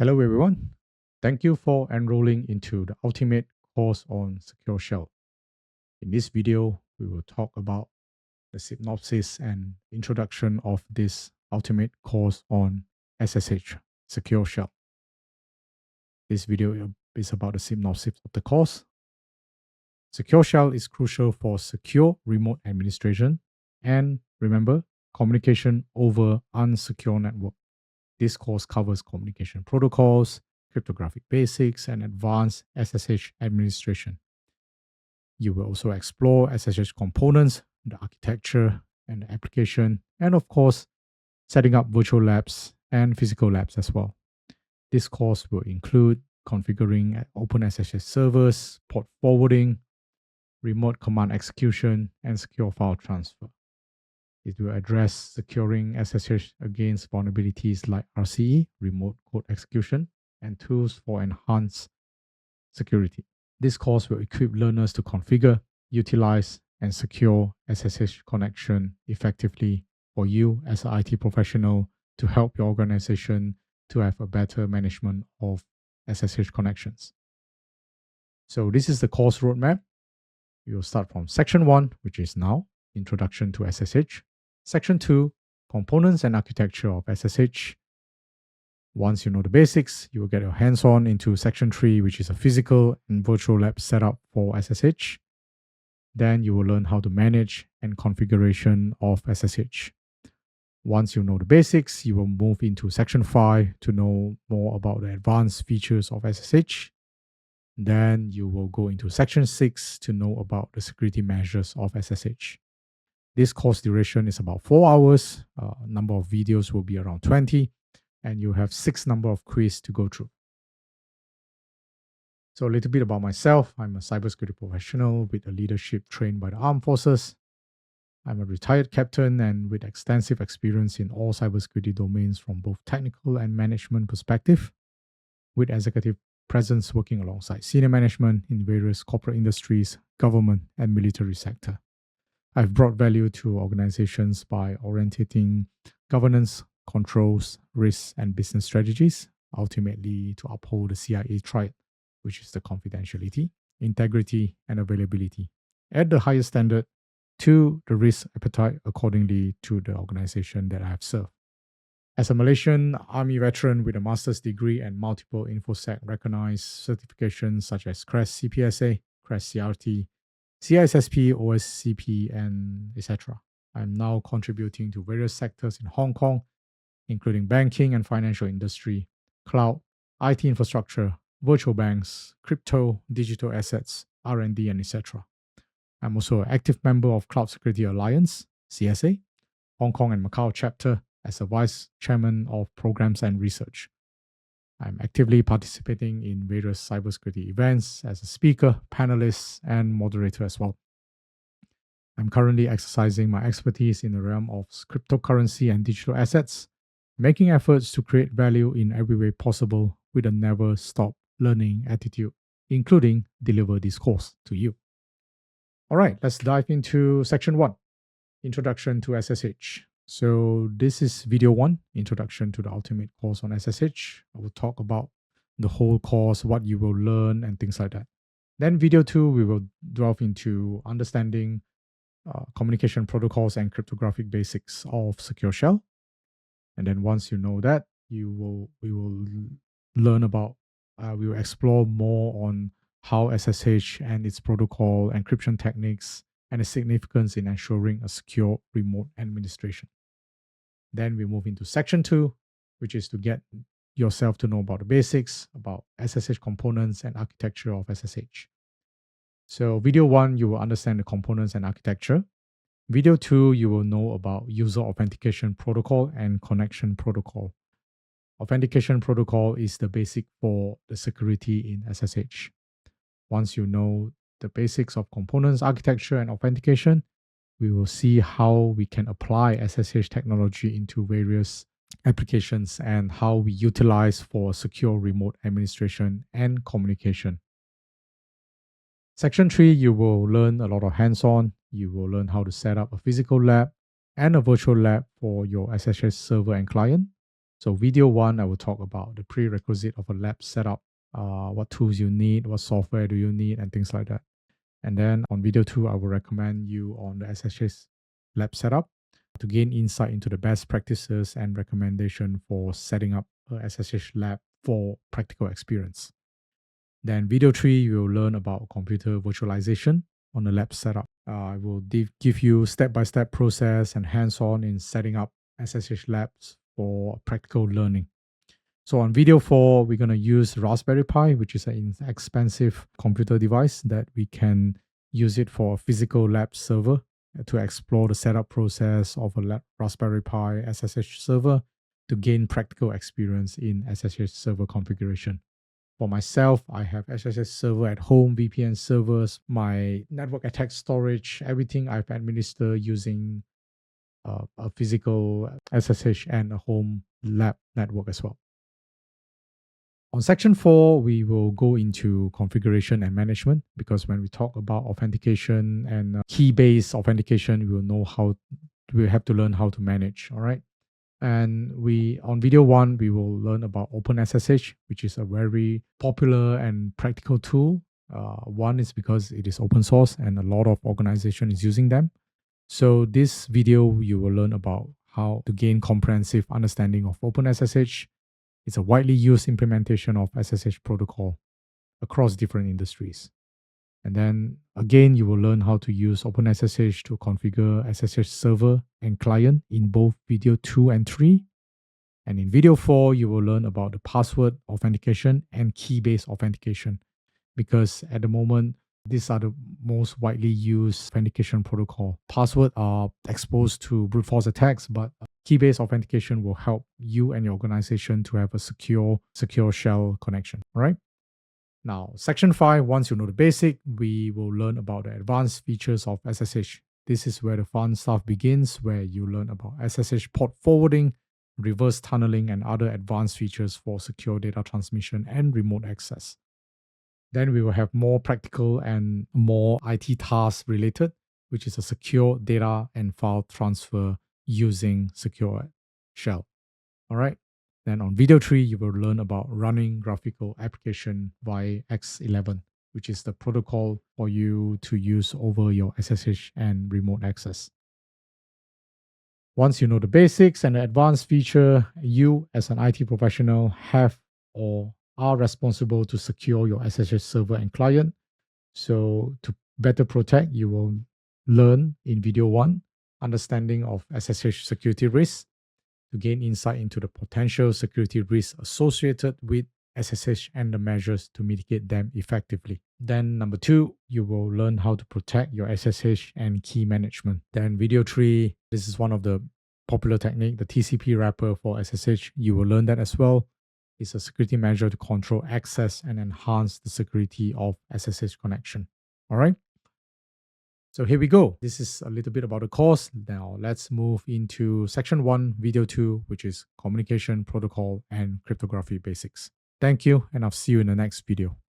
Hello, everyone. Thank you for enrolling into the ultimate course on Secure Shell. In this video, we will talk about the synopsis and introduction of this ultimate course on SSH, Secure Shell. This video is about the synopsis of the course. Secure Shell is crucial for secure remote administration and, remember, communication over unsecure network. This course covers communication protocols, cryptographic basics, and advanced SSH administration. You will also explore SSH components, the architecture, and the application, and of course, setting up virtual labs and physical labs as well. This course will include configuring OpenSSH servers, port forwarding, remote command execution, and secure file transfer. It will address securing SSH against vulnerabilities like RCE, remote code execution, and tools for enhanced security. This course will equip learners to configure, utilize, and secure SSH connection effectively for you as an IT professional to help your organization to have a better management of SSH connections. So this is the course roadmap. We will start from section 1, which is now Introduction to SSH. Section 2, Components and Architecture of SSH. Once you know the basics, you will get your hands-on into section 3, which is a physical and virtual lab setup for SSH. Then you will learn how to manage and configuration of SSH. Once you know the basics, you will move into section 5 to know more about the advanced features of SSH. Then you will go into section 6 to know about the security measures of SSH. This course duration is about 4 hours. Number of videos will be around 20, and you have 6 number of quiz to go through. So a little bit about myself. I'm a cybersecurity professional with a leadership trained by the armed forces. I'm a retired captain and with extensive experience in all cybersecurity domains from both technical and management perspective, with executive presence working alongside senior management in various corporate industries, government, and military sector. I've brought value to organizations by orientating governance, controls, risks, and business strategies, ultimately to uphold the CIA triad, which is the confidentiality, integrity, and availability, at the highest standard to the risk appetite accordingly to the organization that I have served. As a Malaysian Army veteran with a master's degree and multiple InfoSec recognized certifications such as CREST CPSA, CREST CRT, CISSP, OSCP, and etc. I'm now contributing to various sectors in Hong Kong, including banking and financial industry, cloud, IT infrastructure, virtual banks, crypto, digital assets, R&D, and etc. I'm also an active member of Cloud Security Alliance, CSA, Hong Kong and Macau chapter as a vice chairman of programs and research. I'm actively participating in various cybersecurity events as a speaker, panelist, and moderator as well. I'm currently exercising my expertise in the realm of cryptocurrency and digital assets, making efforts to create value in every way possible with a never stop learning attitude, including deliver this course to you. All right, let's dive into section 1, Introduction to SSH. So this is video 1, Introduction to the Ultimate Course on SSH. I will talk about the whole course, what you will learn, and things like that. Then video 2, we will delve into understanding communication protocols and cryptographic basics of Secure Shell. And then once you know that, we will learn about, we will explore more on how SSH and its protocol, encryption techniques, and the significance in ensuring a secure remote administration. Then we move into section 2, which is to get yourself to know about the basics, about SSH components and architecture of SSH. So video 1, you will understand the components and architecture. Video 2, you will know about user authentication protocol and connection protocol. Authentication protocol is the basic for the security in SSH. Once you know the basics of components, architecture, and authentication, we will see how we can apply SSH technology into various applications and how we utilize for secure remote administration and communication. Section 3, you will learn a lot of hands-on. You will learn how to set up a physical lab and a virtual lab for your SSH server and client. So video 1, I will talk about the prerequisite of a lab setup, what tools you need, what software do you need, and things like that. And then on video 2, I will recommend you on the SSH lab setup to gain insight into the best practices and recommendation for setting up a SSH lab for practical experience. Then video 3, you will learn about computer virtualization on the lab setup. I will give you step-by-step process and hands-on in setting up SSH labs for practical learning. So on video 4, we're going to use Raspberry Pi, which is an inexpensive computer device that we can use it for a physical lab server to explore the setup process of a Raspberry Pi SSH server to gain practical experience in SSH server configuration. For myself, I have SSH server at home, VPN servers, my network attack storage, everything I've administered using a physical SSH and a home lab network as well. On section 4, we will go into configuration and management, because when we talk about authentication and key-based authentication, we have to learn how to manage, all right? And on video 1, we will learn about OpenSSH, which is a very popular and practical tool. One is because it is open source and a lot of organizations is using them. So this video, you will learn about how to gain comprehensive understanding of OpenSSH. It's a widely used implementation of SSH protocol across different industries. And then again, you will learn how to use OpenSSH to configure SSH server and client in both video 2 and 3. And in video 4, you will learn about the password authentication and key-based authentication, because at the moment, these are the most widely used authentication protocol. Passwords are exposed to brute force attacks, but key-based authentication will help you and your organization to have a secure shell connection, all right? Now, section 5, once you know the basic, we will learn about the advanced features of SSH. This is where the fun stuff begins, where you learn about SSH port forwarding, reverse tunneling, and other advanced features for secure data transmission and remote access. Then we will have more practical and more IT tasks related, which is a secure data and file transfer using secure shell. All right. Then on video 3, you will learn about running graphical application via X11, which is the protocol for you to use over your SSH and remote access. Once you know the basics and the advanced feature, you as an IT professional have or are responsible to secure your SSH server and client. So to better protect, you will learn in video 1, understanding of SSH security risks, to gain insight into the potential security risks associated with SSH and the measures to mitigate them effectively. Then number 2, you will learn how to protect your SSH and key management. Then video 3, this is one of the popular technique, the TCP wrapper for SSH. You will learn that as well. It's a security measure to control access and enhance the security of SSH connection. All right. So here we go. This is a little bit about the course. Now let's move into section 1, video 2, which is communication protocol and cryptography basics. Thank you, and I'll see you in the next video.